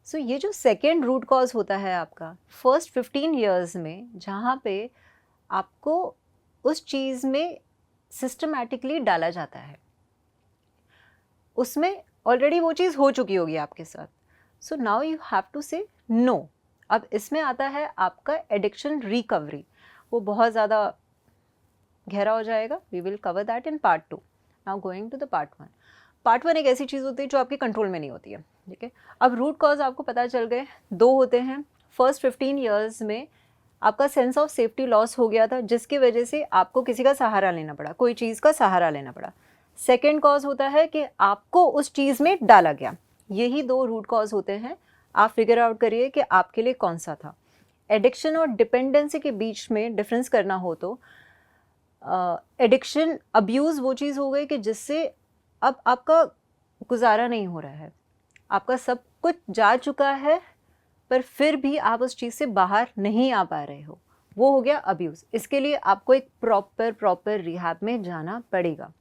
सो ये जो second root cause होता है आपका फर्स्ट 15 ईयर्स में, जहाँ पे आपको उस चीज़ में सिस्टमैटिकली डाला जाता है, उसमें ऑलरेडी वो चीज़ हो चुकी होगी आपके साथ. So now you have to say no. अब इसमें आता है आपका एडिक्शन रिकवरी. वो बहुत ज़्यादा गहरा हो जाएगा. We will cover that in part 2. Now going to the part 1. Part 1 एक ऐसी चीज़ होती है जो आपके कंट्रोल में नहीं होती है. ठीक है, अब रूट कॉज आपको पता चल गए, दो होते हैं. फर्स्ट 15 ईयर्स में आपका सेंस ऑफ सेफ्टी लॉस हो गया था, जिसकी वजह से आपको किसी का सहारा लेना पड़ा, कोई चीज़ का सहारा लेना पड़ा. सेकेंड कॉज होता है कि आपको उस चीज़ में डाला गया. यही दो रूट कॉज होते हैं. आप फिगर आउट करिए कि आपके लिए कौन सा था. एडिक्शन और डिपेंडेंसी के बीच में डिफरेंस करना हो तो एडिक्शन अब्यूज़ वो चीज़ हो गई कि जिससे अब आपका गुजारा नहीं हो रहा है, आपका सब कुछ जा चुका है, पर फिर भी आप उस चीज़ से बाहर नहीं आ पा रहे हो. वो हो गया अब्यूज़. इसके लिए आपको एक प्रॉपर रिहैब में जाना पड़ेगा.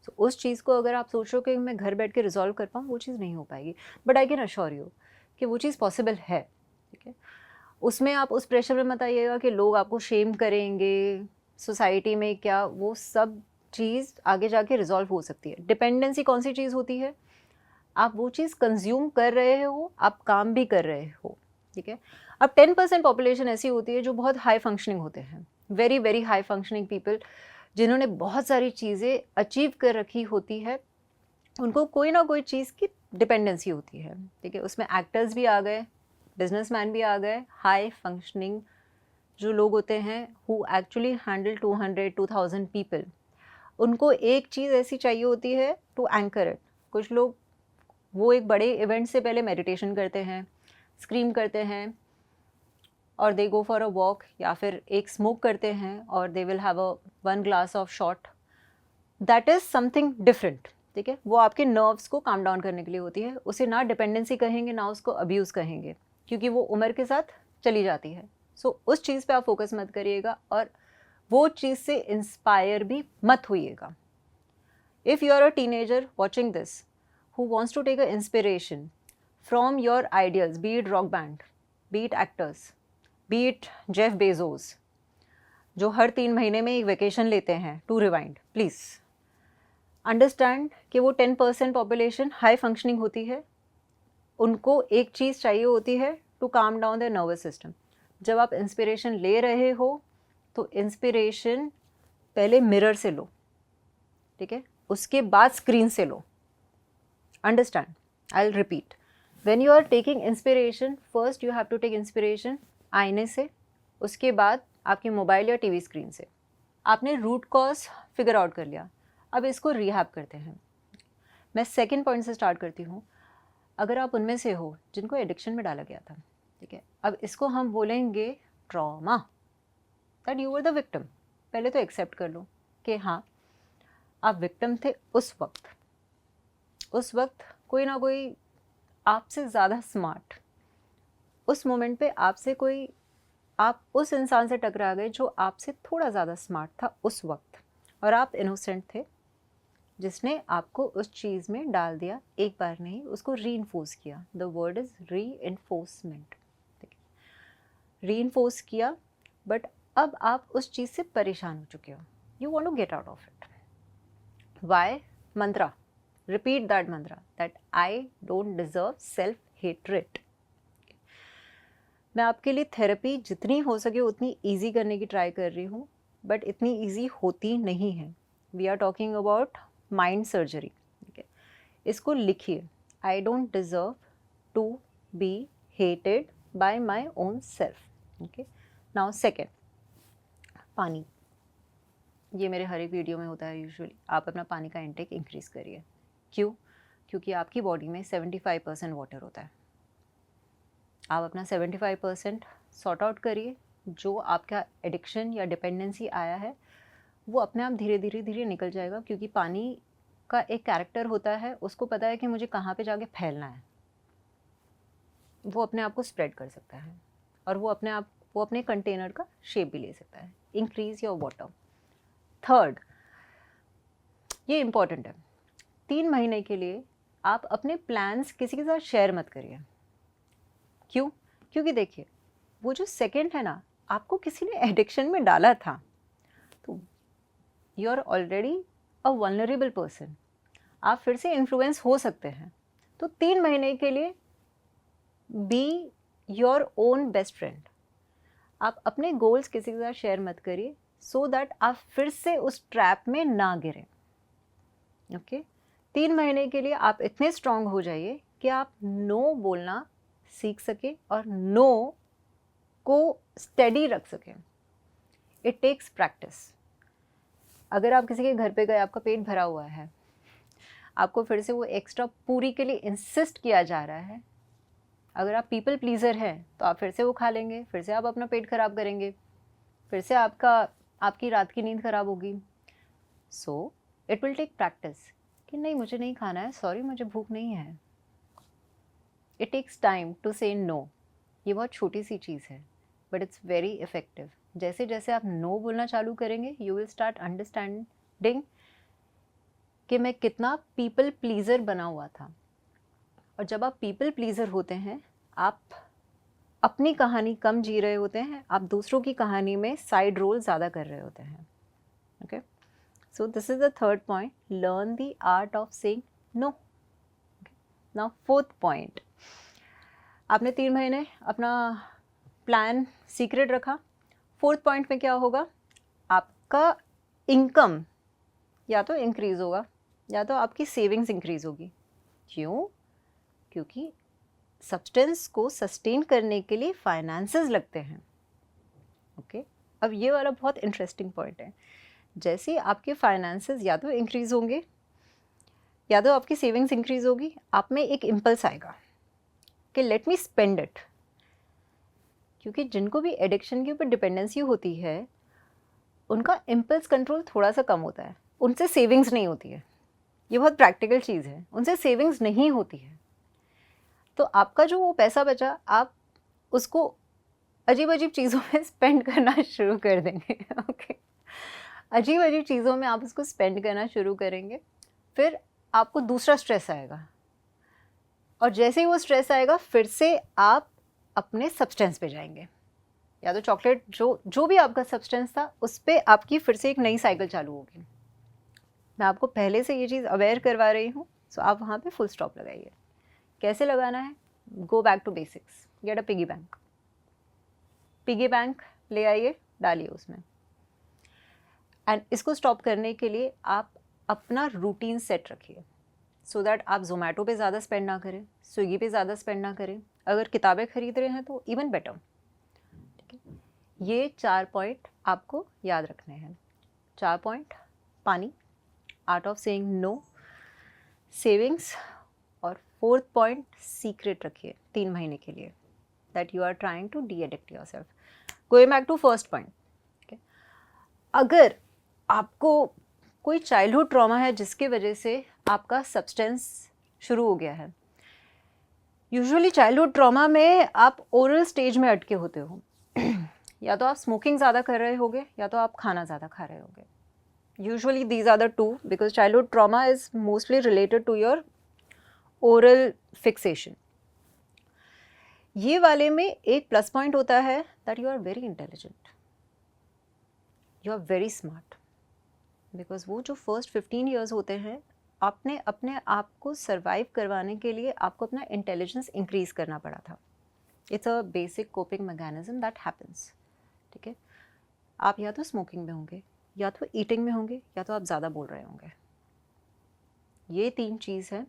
तो उस चीज़ को अगर आप सोचो कि मैं घर बैठ के रिजॉल्व कर पाऊँ, वो चीज़ नहीं हो पाएगी. But I can assure you कि वो चीज़ पॉसिबल है. ठीक है, उसमें आप उस प्रेशर में मत आइएगा कि लोग आपको शेम करेंगे, सोसाइटी में क्या, वो सब चीज़ आगे जाके रिजॉल्व हो सकती है. डिपेंडेंसी कौन सी चीज़ होती है? आप वो चीज़ कंज्यूम कर रहे हो, आप काम भी कर रहे हो. ठीक है, अब 10% पॉपुलेशन ऐसी होती है जो बहुत हाई फंक्शनिंग होते हैं, very very high functioning people, जिन्होंने बहुत सारी चीज़ें अचीव कर रखी होती है. उनको कोई ना कोई चीज़ की डिपेंडेंसी होती है. ठीक है, उसमें एक्टर्स भी आ गए, बिजनेसमैन भी आ गए, हाई फंक्शनिंग जो लोग होते हैं हु एक्चुअली हैंडल 200-2000 पीपल. उनको एक चीज़ ऐसी चाहिए होती है टू एंकर इट. कुछ लोग वो एक बड़े इवेंट से पहले मेडिटेशन करते हैं, स्क्रीम करते हैं, और दे गो फॉर अ वॉक, या फिर एक स्मोक करते हैं और they will have a 1 glass of shot. That is something different. ठीक है, वो आपके नर्व्स को काम डाउन करने के लिए होती है. उसे ना डिपेंडेंसी कहेंगे ना उसको अब्यूज़ कहेंगे, क्योंकि वो उम्र के साथ चली जाती है. सो उस चीज़ पे आप फोकस मत करिएगा और वो चीज़ से इंस्पायर भी मत होइएगा. If you are a teenager watching this who wants to take a inspiration from your ideals, be it rock band, be it actors, be it Jeff Bezos, जो हर 3 महीने में एक वेकेशन लेते हैं टू रिवाइंड, प्लीज़ अंडरस्टैंड कि वो 10% population high functioning होती है. उनको एक चीज़ चाहिए होती है to calm down the nervous system. जब आप इंस्पिरेशन ले रहे हो तो इंस्पिरेशन पहले मिरर से लो. ठीक है, उसके बाद स्क्रीन से लो. Understand, I'll repeat. When you are taking inspiration, first you have to take inspiration आईने से, उसके बाद आपके मोबाइल या टीवी स्क्रीन से. आपने रूट कॉज फिगर आउट कर लिया. अब इसको रिहैब करते हैं. मैं सेकंड पॉइंट से स्टार्ट करती हूँ. अगर आप उनमें से हो जिनको एडिक्शन में डाला गया था, ठीक है, अब इसको हम बोलेंगे trauma. That you were the victim. पहले तो एक्सेप्ट कर लो कि हाँ, आप विक्टिम थे उस वक्त. उस वक्त कोई ना कोई आपसे ज़्यादा स्मार्ट, उस मोमेंट पे आपसे कोई, आप उस इंसान से टकरा गए जो आपसे थोड़ा ज़्यादा स्मार्ट था उस वक्त, और आप इनोसेंट थे, जिसने आपको उस चीज़ में डाल दिया. एक बार नहीं, उसको री-इन्फोर्स किया. The word is reinforcement. ठीक है, री-इन्फोर्स किया. बट अब आप उस चीज़ से परेशान हो चुके हो. You want to get out of it. Why? Mantra. Repeat that mantra that I don't deserve self-hatred. मैं आपके लिए थेरेपी जितनी हो सके उतनी इजी करने की ट्राई कर रही हूँ, बट इतनी इजी होती नहीं है. We are talking about mind surgery. ठीक है, इसको लिखिए. I don't deserve to be hated by my own self. Okay, now second, पानी. ये मेरे हर एक वीडियो में होता है यूजुअली. आप अपना पानी का इंटेक इंक्रीज़ करिए. क्यों? क्योंकि आपकी बॉडी में 75% वाटर होता है. आप अपना 75% सॉर्ट आउट करिए. जो आपका एडिक्शन या डिपेंडेंसी आया है वो अपने आप धीरे धीरे धीरे निकल जाएगा, क्योंकि पानी का एक कैरेक्टर होता है, उसको पता है कि मुझे कहाँ पे जाके फैलना है. वो अपने आप को स्प्रेड कर सकता है, और वो अपने कंटेनर का शेप भी ले सकता है. Increase your water. थर्ड, ये इम्पॉर्टेंट है. 3 महीने के लिए आप अपने प्लान्स किसी के साथ शेयर मत करिए. क्यों? क्योंकि देखिए वो जो सेकंड है ना, आपको किसी ने एडिक्शन में डाला था, तो you are already a vulnerable person, आप फिर से इन्फ्लुएंस हो सकते हैं। तो 3 महीने के लिए be your own best friend. आप अपने गोल्स किसी के साथ शेयर मत करिए, सो दैट आप फिर से उस ट्रैप में ना गिरें। ओके 3 महीने के लिए आप इतने स्ट्रांग हो जाइए कि आप नो बोलना सीख सकें और नो को स्टेडी रख सकें। It takes practice. अगर आप किसी के घर पे गए, आपका पेट भरा हुआ है, आपको फिर से वो एक्स्ट्रा पूरी के लिए इंसिस्ट किया जा रहा है, अगर आप पीपल प्लीज़र हैं तो आप फिर से वो खा लेंगे, फिर से आप अपना पेट खराब करेंगे, फिर से आपकी रात की नींद खराब होगी। So it will take practice कि नहीं मुझे नहीं खाना है, सॉरी मुझे भूख नहीं है। It takes time to say no. ये बहुत छोटी सी चीज़ है बट इट्स वेरी इफ़ेक्टिव। जैसे जैसे आप नो बोलना चालू करेंगे, यू विल स्टार्ट अंडरस्टैंडिंग कि मैं कितना पीपल प्लीज़र बना हुआ था। और जब आप पीपल प्लीज़र होते हैं, आप अपनी कहानी कम जी रहे होते हैं, आप दूसरों की कहानी में साइड रोल ज़्यादा कर रहे होते हैं। Okay so this is the third point, learn the art of saying no. Now fourth point, आपने 3 महीने अपना प्लान सीक्रेट रखा। फोर्थ पॉइंट में क्या होगा, आपका इनकम या तो इंक्रीज़ होगा या तो आपकी सेविंग्स इंक्रीज़ होगी। क्यों? क्योंकि सब्सटेंस को सस्टेन करने के लिए फाइनेंसेस लगते हैं। ओके अब ये वाला बहुत इंटरेस्टिंग पॉइंट है। जैसे आपके फाइनेंसेस या तो इंक्रीज़ होंगे या तो आपकी सेविंग्स इंक्रीज़ होगी, आप में एक इम्पल्स आएगा कि लेट मी स्पेंड इट। क्योंकि जिनको भी एडिक्शन के ऊपर डिपेंडेंसी होती है, उनका इम्पल्स कंट्रोल थोड़ा सा कम होता है, उनसे सेविंग्स नहीं होती है। ये बहुत प्रैक्टिकल चीज़ है, उनसे सेविंग्स नहीं होती है। तो आपका जो वो पैसा बचा, आप उसको अजीब अजीब चीज़ों में स्पेंड करना शुरू कर देंगे। ओके अजीब अजीब चीज़ों में आप उसको स्पेंड करना शुरू करेंगे, फिर आपको दूसरा स्ट्रेस आएगा, और जैसे ही वो स्ट्रेस आएगा फिर से आप अपने सब्सटेंस पे जाएंगे, या तो चॉकलेट, जो भी आपका सब्सटेंस था उस पर आपकी फिर से एक नई साइकिल चालू होगी। मैं आपको पहले से ये चीज़ अवेयर करवा रही हूँ, सो आप वहाँ पे फुल स्टॉप लगाइए। कैसे लगाना है? Go back to basics, get a piggy bank. Piggy bank ले आइए, डालिए उसमें, एंड इसको स्टॉप करने के लिए आप अपना रूटीन सेट रखिए, सो दैट आप जोमेटो पे ज़्यादा स्पेंड ना करें, स्विगी पे ज़्यादा स्पेंड ना करें। अगर किताबें खरीद रहे हैं तो इवन बेटर। ठीक है, ये 4 पॉइंट आपको याद रखने हैं। 4 पॉइंट, पानी, art of saying no, savings, और 4th पॉइंट सीक्रेट रखिए 3 महीने के लिए, that you are trying to deaddict yourself. Going back to first point, अगर आपको कोई चाइल्डहुड ट्रॉमा है जिसकी वजह से आपका सब्सटेंस शुरू हो गया है, यूजुअली चाइल्डहुड ट्रॉमा में आप ओरल स्टेज में अटके होते हो। या तो आप स्मोकिंग ज़्यादा कर रहे होगे या तो आप खाना ज़्यादा खा रहे होगे। Usually these are the two, because childhood trauma is mostly related to your oral fixation. ये वाले में एक प्लस पॉइंट होता है that you are very intelligent, you are very smart, because वो जो फर्स्ट 15 ईयर्स होते हैं, आपने अपने आप को सर्वाइव करवाने के लिए आपको अपना इंटेलिजेंस इंक्रीज़ करना पड़ा था। It's a basic coping mechanism that happens. ठीक है, आप या तो स्मोकिंग में होंगे, या तो ईटिंग में होंगे, या तो आप ज़्यादा बोल रहे होंगे। ये 3 चीज़ है।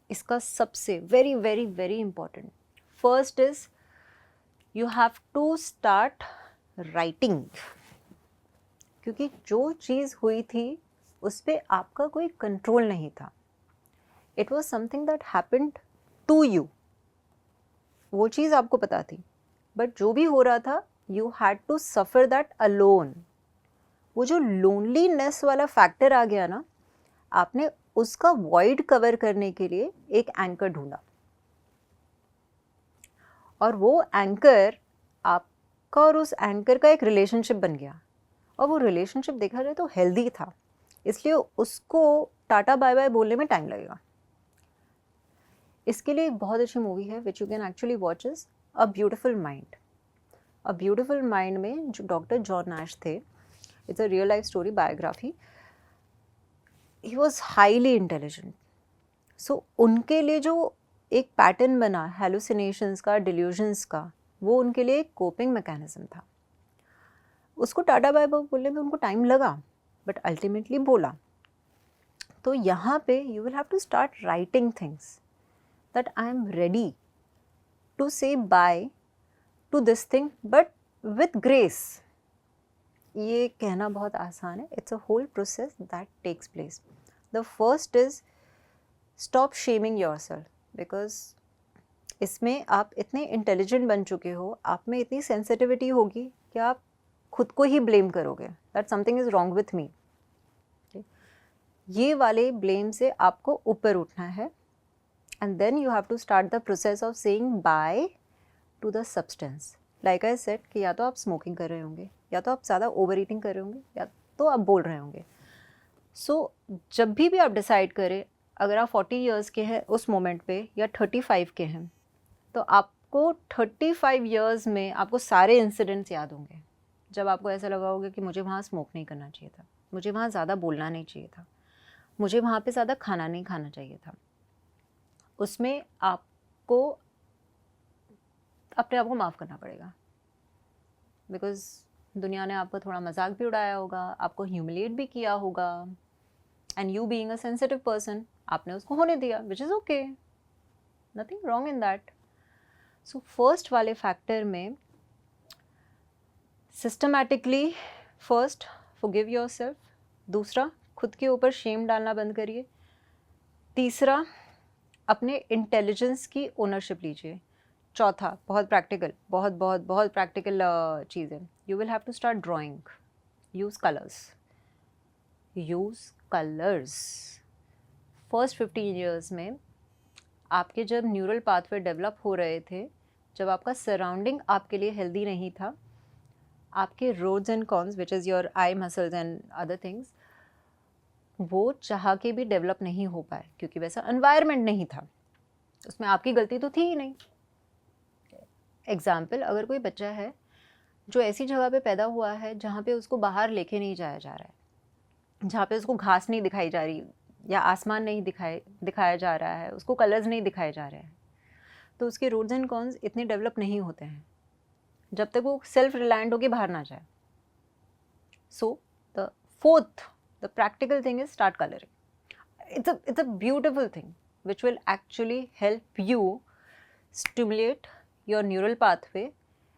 इसका सबसे very very very important, first is you have to start writing. क्योंकि जो चीज़ हुई थी उस पर आपका कोई कंट्रोल नहीं था, it was something that happened to you. वो चीज़ आपको पता थी, बट जो भी हो रहा था you had to suffer that alone. वो जो लोनलीनेस वाला फैक्टर आ गया ना, आपने उसका वॉइड कवर करने के लिए एक एंकर ढूंढा, और वो एंकर आपका और उस एंकर का एक रिलेशनशिप बन गया, और वो रिलेशनशिप देखा जाए तो हेल्दी था, इसलिए उसको टाटा बाय बाय बोलने में टाइम लगेगा। इसके लिए एक बहुत अच्छी मूवी है which you can actually watch is a Beautiful Mind. A Beautiful Mind में जो डॉक्टर जॉन नैश थे, it's a real life story biography. He was highly intelligent. So उनके लिए जो एक पैटर्न बना हेलुसिनेशंस का, डिल्यूजन्स का, वो उनके लिए एक कोपिंग मैकेनिज्म था. उसको टाटा बाय बाय बोलने में उनको टाइम लगा, बट अल्टीमेटली बोला. तो यहाँ पे you will have to start writing things that I am ready to say bye to this thing but with grace. ये कहना बहुत आसान है. It's a whole process that takes place. The first is stop shaming yourself, because इसमें आप इतने intelligent बन चुके हो, आप में इतनी सेंसिटिविटी होगी कि आप खुद को ही ब्लेम करोगे that something is wrong with me. ये वाले ब्लेम से आपको ऊपर उठना है. And then you have to start the process of saying bye to the substance. Like I said कि या तो आप स्मोकिंग कर रहे होंगे, या तो आप ज़्यादा ओवर ईटिंग कर रहे होंगे, या तो आप बोल रहे होंगे. सो जब भी आप डिसाइड करें, अगर आप 40 ईयर्स के हैं उस मोमेंट पे या 35 के हैं, तो आपको 35 ईयर्स में आपको सारे इंसिडेंट्स याद होंगे जब आपको ऐसा लगा होगा कि मुझे वहाँ स्मोक नहीं करना चाहिए था, मुझे वहाँ ज़्यादा बोलना नहीं चाहिए था, मुझे वहाँ पे ज़्यादा खाना नहीं खाना चाहिए था. उसमें आपको अपने आप को माफ़ करना पड़ेगा, बिकॉज़ दुनिया ने आपका थोड़ा मजाक भी उड़ाया होगा, आपको ह्यूमिलिएट भी किया होगा, and you being a sensitive person आपने उसको होने दिया, which is okay, nothing wrong in that. So first वाले फैक्टर में सिस्टमैटिकली फर्स्ट फॉरगिव योरसेल्फ. दूसरा, खुद के ऊपर शेम डालना बंद करिए. तीसरा, अपने इंटेलिजेंस की ओनरशिप लीजिए. चौथा, बहुत प्रैक्टिकल, बहुत बहुत बहुत प्रैक्टिकल चीज़ है. You will have to start drawing. Use colours. Use colours. First 15 years में आपके जब न्यूरल पाथवे डेवलप हो रहे थे, जब आपका सराउंडिंग आपके लिए हेल्दी नहीं था, आपके rods and cones which is your eye muscles and other things, वो चाह के भी डेवलप नहीं हो पाए क्योंकि वैसा एनवायरनमेंट नहीं था. उसमें आपकी गलती तो थी ही नहीं. एग्जाम्पल, अगर कोई बच्चा है जो ऐसी जगह पे पैदा हुआ है जहाँ पे उसको बाहर लेके नहीं जाया जा रहा है, जहाँ पे उसको घास नहीं दिखाई जा रही या आसमान नहीं दिखाया जा रहा है, उसको कलर्स नहीं दिखाए जा रहे हैं, तो उसके रोड्स एंड कॉन्स इतने डेवलप नहीं होते हैं जब तक वो सेल्फ रिलायंट होके बाहर ना जाए. So the fourth, the practical thing is start colouring. it's a beautiful thing which will actually help you stimulate your neural pathway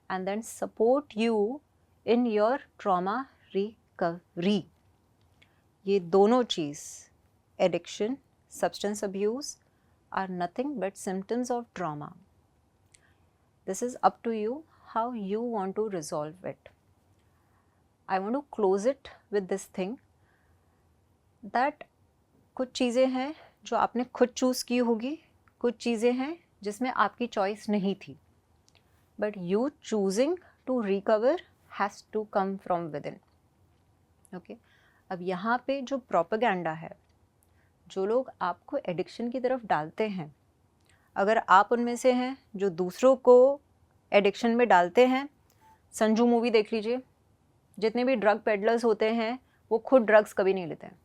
and then support you in your trauma recovery. ये दोनों चीज़, addiction, substance abuse, are nothing but symptoms of trauma. This is up to you how you want to resolve it. I want to close it with this thing that कुछ चीज़ें हैं जो आपने खुद choose की होगी, कुछ चीज़ें हैं जिसमें आपकी चॉइस नहीं थी, but you choosing to recover has to come from within. Okay, अब यहाँ पे जो प्रोपेगेंडा है, जो लोग आपको एडिक्शन की तरफ डालते हैं, अगर आप उनमें से हैं जो दूसरों को एडिक्शन में डालते हैं, संजू मूवी देख लीजिए. जितने भी ड्रग पेडलर्स होते हैं वो खुद ड्रग्स कभी नहीं लेते हैं.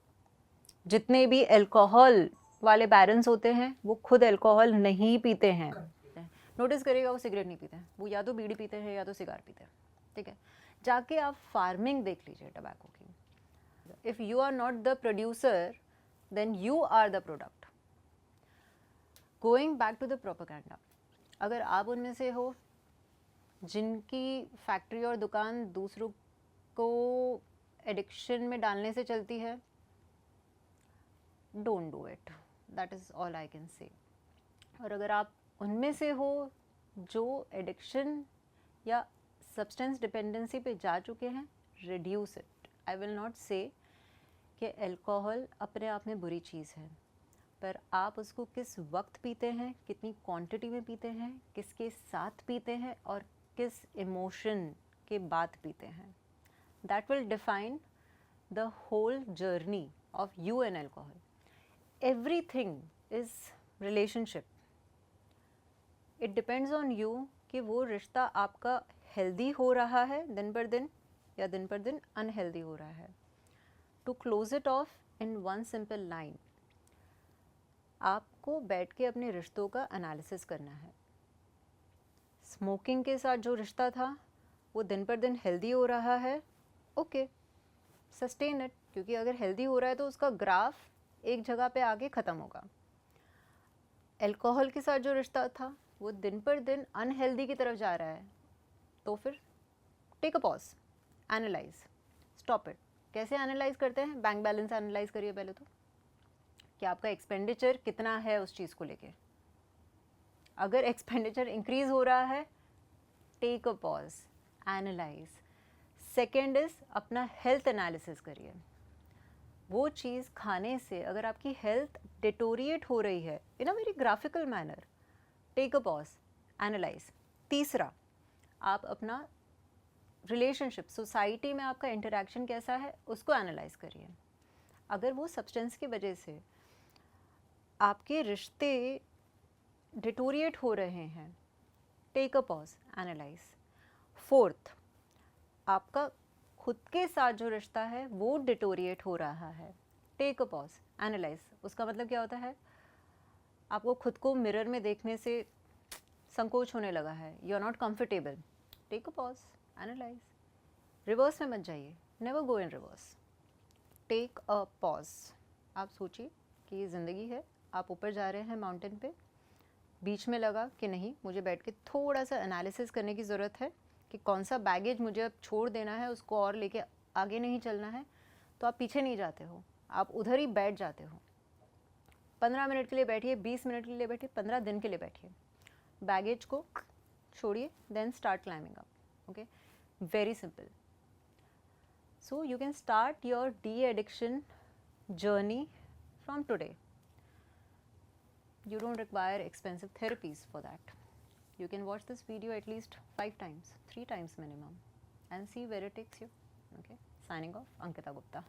जितने भी अल्कोहल वाले बैरन्स होते हैं वो खुद अल्कोहल नहीं पीते हैं. नोटिस करिएगा, वो सिगरेट नहीं पीते हैं, वो या तो बीड़ी पीते हैं या तो सिगार पीते हैं. ठीक है, जाके आप फार्मिंग देख लीजिए टबैको की. If you are not the producer then you are the product. Going back to the propaganda, अगर आप उनमें से हो जिनकी फैक्ट्री और दुकान दूसरों को एडिक्शन में डालने से चलती है, don't do it. That is all I can say. और अगर आप उनमें से हो जो एडिक्शन या सब्सटेंस डिपेंडेंसी पे जा चुके हैं, reduce it. I will not से कि अल्कोहल अपने आप में बुरी चीज़ है, पर आप उसको किस वक्त पीते हैं, कितनी क्वांटिटी में पीते हैं, किसके साथ पीते हैं और किस इमोशन के बाद पीते हैं, that will define the whole journey of you and alcohol. Everything is relationship. It depends on you कि वो रिश्ता आपका हेल्दी हो रहा है दिन पर दिन या दिन पर दिन अनहेल्दी हो रहा है. To close it off in one simple line, आपको बैठ के अपने रिश्तों का एनालिसिस करना है. स्मोकिंग के साथ जो रिश्ता था वो दिन पर दिन हेल्दी हो रहा है, ओके, सस्टेन इट, क्योंकि अगर हेल्दी हो रहा है तो उसका ग्राफ एक जगह पे आके ख़त्म होगा. अल्कोहल के साथ जो रिश्ता था वो दिन पर दिन अनहेल्दी की तरफ जा रहा है, तो फिर take a pause, analyse, stop it. कैसे एनालाइज करते हैं? बैंक बैलेंस एनालाइज करिए पहले तो, कि आपका एक्सपेंडिचर कितना है उस चीज़ को लेके. अगर एक्सपेंडिचर इंक्रीज हो रहा है, take a pause, analyse. Second is अपना हेल्थ एनालिसिस करिए. वो चीज़ खाने से अगर आपकी हेल्थ डिटोरिएट हो रही है in a very graphical manner, take a pause, analyse. तीसरा, आप अपना रिलेशनशिप, सोसाइटी में आपका इंटरेक्शन कैसा है उसको एनालाइज करिए. अगर वो सब्सटेंस की वजह से आपके रिश्ते डिटोरिएट हो रहे हैं, take a pause, analyse. Fourth, आपका खुद के साथ जो रिश्ता है वो डिटोरिएट हो रहा है, टेक अ पॉज, एनालाइज. उसका मतलब क्या होता है? आपको खुद को मिरर में देखने से संकोच होने लगा है, you are not comfortable, take a pause, analyse. Reverse में मत जाइए, never go in reverse, take a pause. आप सोचिए कि ये ज़िंदगी है, आप ऊपर जा रहे हैं माउंटेन पे, बीच में लगा कि नहीं, मुझे बैठ के थोड़ा सा एनालिसिस करने की ज़रूरत है कि कौन सा बैगेज मुझे अब छोड़ देना है, उसको और लेके आगे नहीं चलना है, तो आप पीछे नहीं जाते हो, आप उधर ही बैठ जाते हो. 15 मिनट के लिए बैठिए, 20 मिनट के लिए बैठिए, 15 दिन के लिए बैठिए, बैगेज को छोड़िए, then start climbing up. Okay, very simple. So you can start your de-addiction journey from today. You don't require expensive therapies for that. You can watch this video at least 5 times, 3 times minimum, and see where it takes you. Okay, signing off, Ankita Gupta.